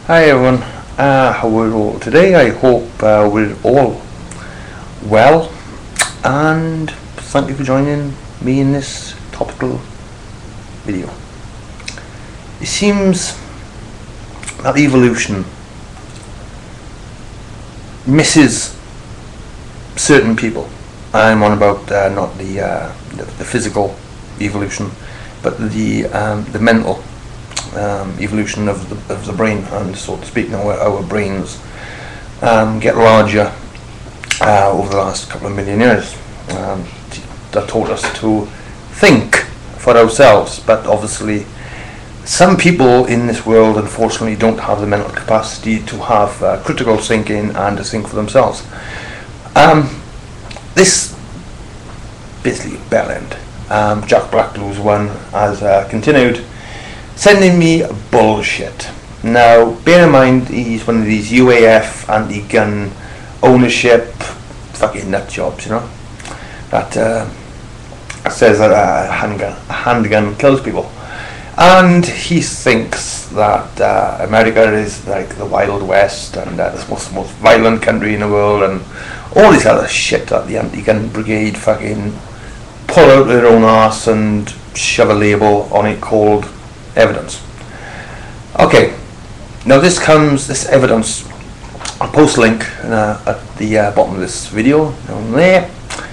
Hi everyone, how are you all today? I hope we're all well, and thank you for joining me in this topical video. It seems that evolution misses certain people. I'm on about not the physical evolution, but the mental evolution of the brain, and so to speak. Now our brains get larger over the last couple of million years. That taught us to think for ourselves, but obviously some people in this world unfortunately don't have the mental capacity to have critical thinking and to think for themselves. This basically bell end. Jack Black Blues one has continued sending me bullshit. Now, bear in mind, he's one of these UAF anti-gun ownership fucking nut jobs, you know, that says that a handgun kills people, and he thinks that America is like the Wild West and the most violent country in the world, and all this other shit that the anti-gun brigade fucking pull out their own arse and shove a label on it called evidence. Okay, now this evidence, I'll post a link at the bottom of this video down there,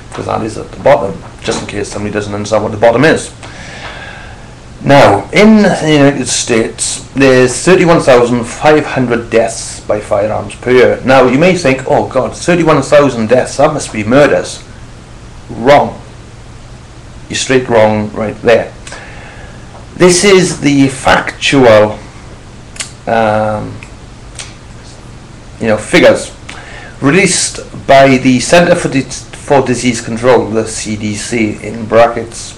because that is at the bottom, just in case somebody doesn't understand what the bottom is. Now, in the United States, there's 31,500 deaths by firearms per year. Now, you may think, oh god, 31,000 deaths, that must be murders. Wrong. You're straight wrong right there. This is the factual figures released by the Center for Disease Control, the CDC in brackets.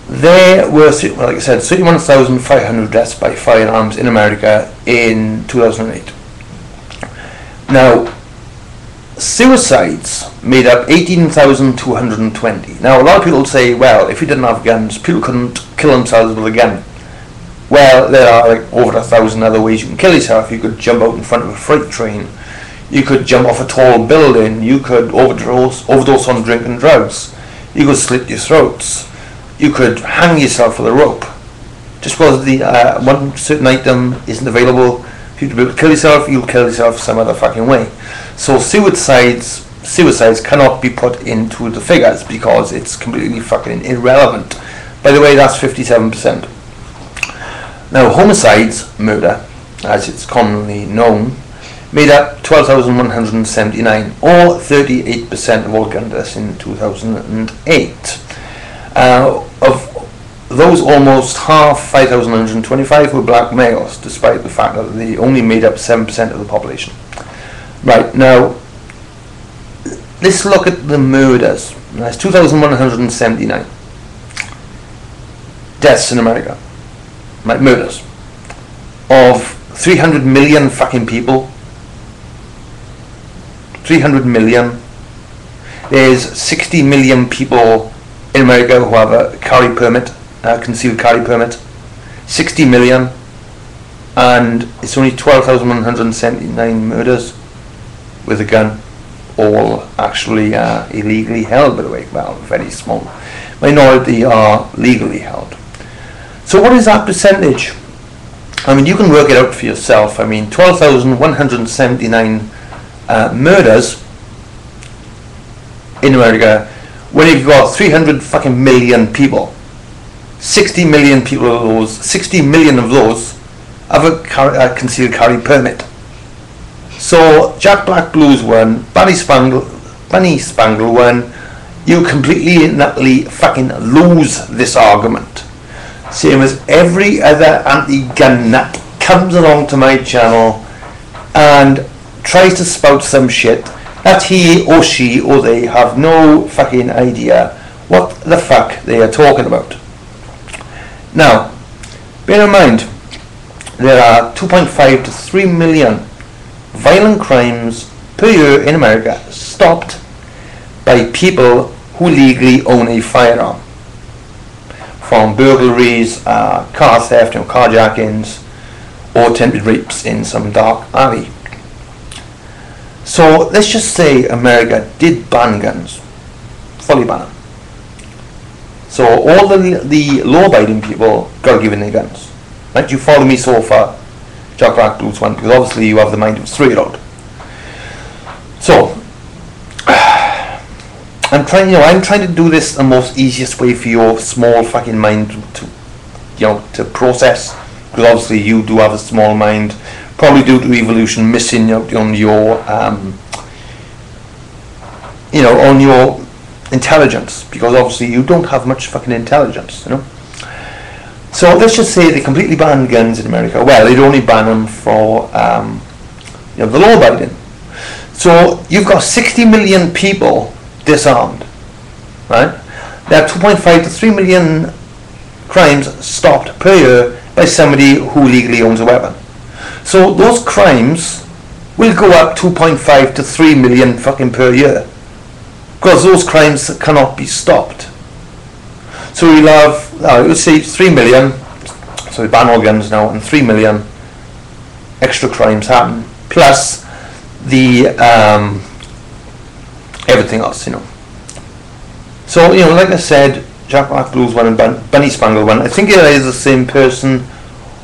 There were, like I said, 31,500 deaths by firearms in America in 2008. Now, suicides made up 18,220. Now, a lot of people say, well, if you didn't have guns, people couldn't kill themselves with a gun. Well, there are like over 1,000 other ways you can kill yourself. You could jump out in front of a freight train. You could jump off a tall building. You could overdose on drink and drugs. You could slit your throats. You could hang yourself with a rope. Just because the one certain item isn't available for you to be able to kill yourself, you'll kill yourself some other fucking way. So suicides cannot be put into the figures because it's completely fucking irrelevant. By the way, that's 57%. Now, homicides, murder, as it's commonly known, made up 12,179, or 38% of all gun deaths in 2008. Of those, almost half, 5,125, were black males, despite the fact that they only made up 7% of the population. Right, now, let's look at the murders. That's 2,179 deaths in America. Right, murders. Of 300 million fucking people. 300 million. There's 60 million people in America who have a carry permit, concealed carry permit. 60 million. And it's only 12,179 murders with a gun, all actually illegally held, by the way. Well, very small minority are legally held. So what is that percentage? I mean, you can work it out for yourself. I mean, 12,179 murders in America, when you've got 300 fucking million people. 60 million people of those, 60 million of those have a concealed carry permit. So Jack Black Blues won, Bunny Spangle won. You completely and utterly fucking lose this argument. Same as every other anti-gun nut comes along to my channel and tries to spout some shit that he or she or they have no fucking idea what the fuck they are talking about. Now, bear in mind, there are 2.5 to 3 million violent crimes per year in America stopped by people who legally own a firearm. From burglaries, car theft and carjackings, or attempted rapes in some dark alley. So let's just say America did ban guns, fully ban them. So all the law-abiding people got to give in their guns. Right? You follow me so far, Jack Black Blues one, because obviously you have the mind of a 3-year-old. So I'm trying to do this the most easiest way for your small fucking mind to process, because obviously you do have a small mind, probably due to evolution missing out on your on your intelligence, because obviously you don't have much fucking intelligence, So let's just say they completely banned guns in America. Well, they'd only ban them for the law-abiding. So you've got 60 million people disarmed, right? There are 2.5 to 3 million crimes stopped per year by somebody who legally owns a weapon. So those crimes will go up 2.5 to 3 million fucking per year, because those crimes cannot be stopped. So we'll have, let's say 3 million, so we ban all guns now, and 3 million extra crimes happen, plus the everything else, So, like I said, Jack Black Blues one and Bunny Spangle one, I think it is the same person,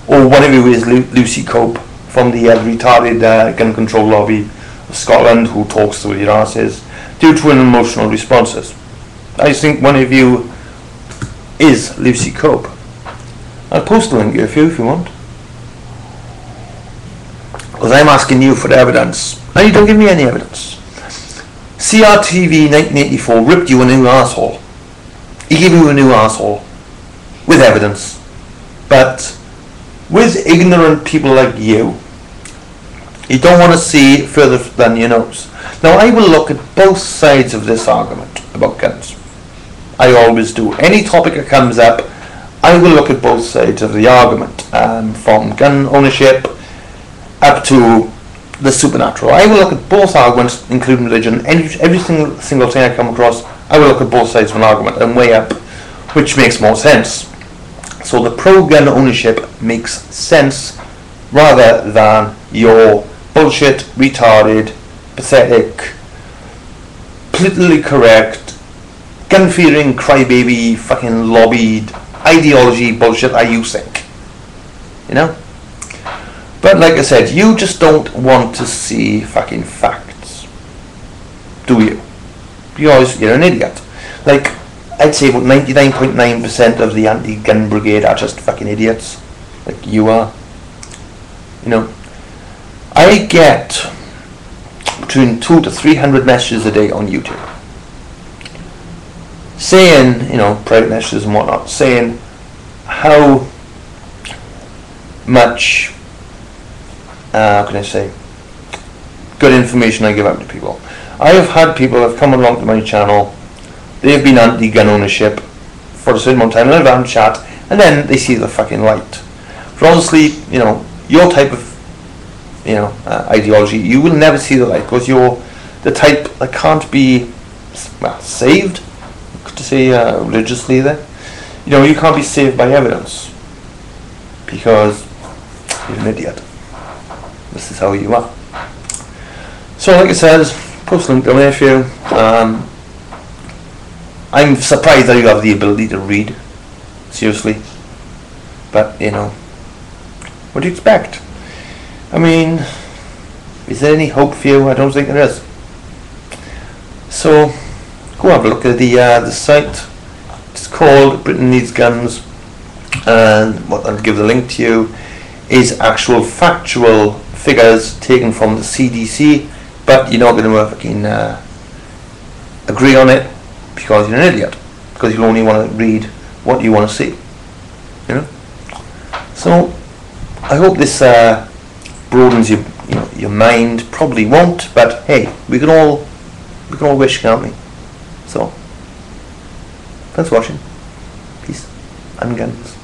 or whatever it is, Lucy Cope, from the retarded gun control lobby of Scotland, who talks to your asses due to an emotional responses. I think one of you is Lucy Cope. I'll post the link here for you if you want, because I'm asking you for the evidence and you don't give me any evidence. CRTV 1984 ripped you a new asshole. He gave you a new asshole with evidence, but with ignorant people like you don't want to see further than your nose. Now I will look at both sides of this argument about guns. I always do. Any topic that comes up, I will look at both sides of the argument, from gun ownership up to the supernatural. I will look at both arguments, including religion. Every single thing I come across, I will look at both sides of an argument and weigh up which makes more sense. So the pro-gun ownership makes sense, rather than your bullshit, retarded, pathetic, politically correct, gun-fearing, crybaby, fucking lobbied ideology bullshit that you think. But like I said, you just don't want to see fucking facts, do you? Because you're an idiot. Like, I'd say about 99.9% of the anti-gun brigade are just fucking idiots, like you are. I get between 200 to 300 messages a day on YouTube saying, private messages and whatnot, saying how much, how can I say, good information I give out to people. I have had people that have come along to my channel, they've been anti-gun ownership for a certain amount of time, and I've had a chat, and then they see the fucking light. But honestly, your type of, ideology, you will never see the light, because you're the type that can't be, saved, to say religiously there. You can't be saved by evidence, because you're an idiot. This is how you are. So like I said, post link down there for you. I'm surprised that you have the ability to read, seriously, but what do you expect? I mean, is there any hope for you? I don't think there is. So go have a look at the site. It's called Britain Needs Guns, and what I'll give the link to you is actual factual figures taken from the CDC, but you're not going to fucking agree on it, because you're an idiot, because you'll only want to read what you want to see. So I hope this broadens your mind. Probably won't, but hey, we can all wish, can't we? So thanks for watching. Peace and guns.